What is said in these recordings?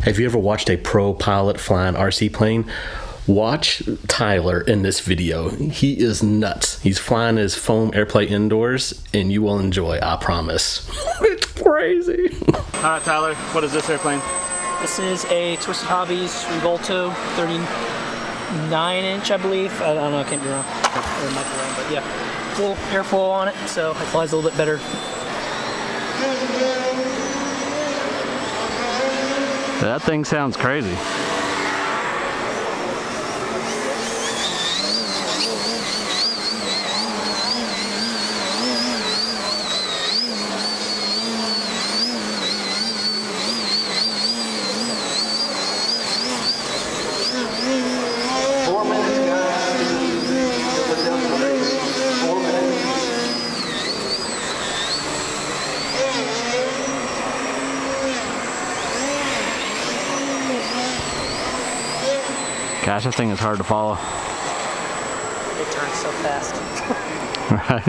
Have you ever watched a pro pilot fly an RC plane? Watch Tyler in this video. He is nuts. He's flying his foam airplane indoors, and you will enjoy, I promise. It's crazy. All right, Tyler, what is this airplane? This is a Twisted Hobbies Revolto 39-inch, I believe. I don't know, I can't be wrong. Or might be wrong, but yeah. Full airfoil on it, so it flies a little bit better. That thing sounds crazy. Gosh, this thing is hard to follow. It turns so fast. Right.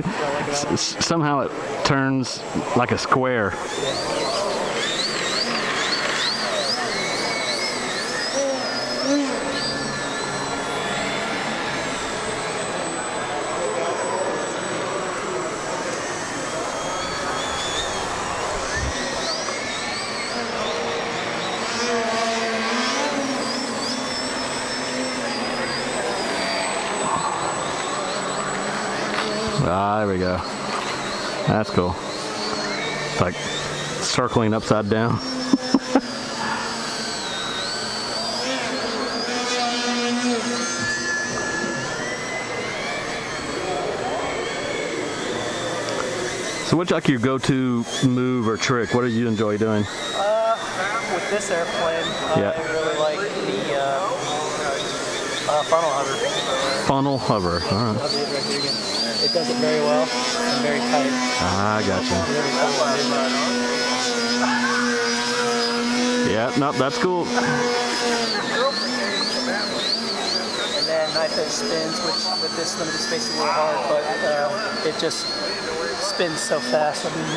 Somehow it turns like a square. Ah, there we go. That's cool. It's like circling upside down. So what's like your go-to move or trick? What do you enjoy doing? With this airplane, Yeah. I really like the funnel hover. Funnel hover. All right. I'll do it right here again. It does it very well and very tight. Ah, I gotcha. Yeah, no, that's cool. And then knife edge spins, which with this limited space is a little hard, but it just spins so fast. I mean,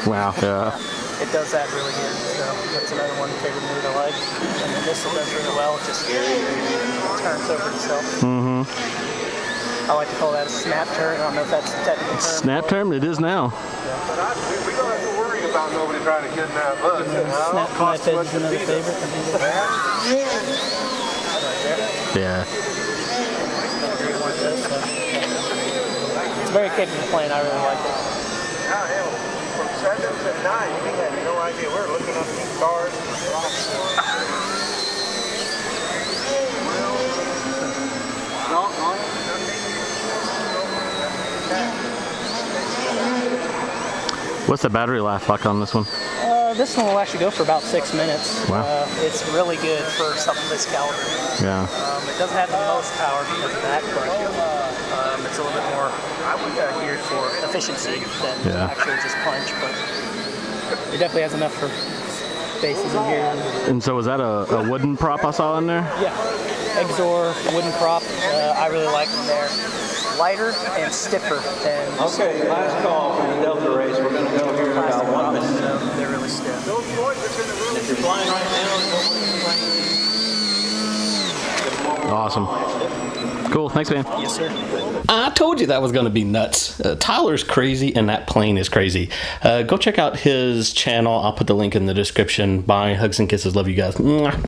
Wow, yeah. it does that really good. So that's another one favorite move I like. And then this one does really well. It just turns over itself. Mm-hmm. I like to call that a snap turn. I don't know if that's a technical term. Snap turn, it is now. We don't have to worry about nobody trying to kidnap us. Snap knife edge is another favorite. Yeah. It's a very capable plane. I really like it. From 7 to 9, we had no idea. We're looking up these cars. What's the battery life like on this one? This one will actually go for about 6 minutes. Wow. It's really good for something this caliber. Yeah. It doesn't have the most power because of that, but it's a little bit more geared for efficiency than actually just punch. But it definitely has enough for bases in here. And so was that a wooden prop I saw in there? Yeah, Exor wooden prop. I really like them. They're lighter and stiffer than. Okay, last call for the Delta race. We're going to go here in about 1 minute. So they're really stiff. If you're flying right now, Awesome. Cool, thanks man. Yes, sir. I told you that was going to be nuts. Tyler's crazy, and that plane is crazy. Go check out his channel. I'll put the link in the description. Bye. Hugs and kisses. Love you guys. Mwah.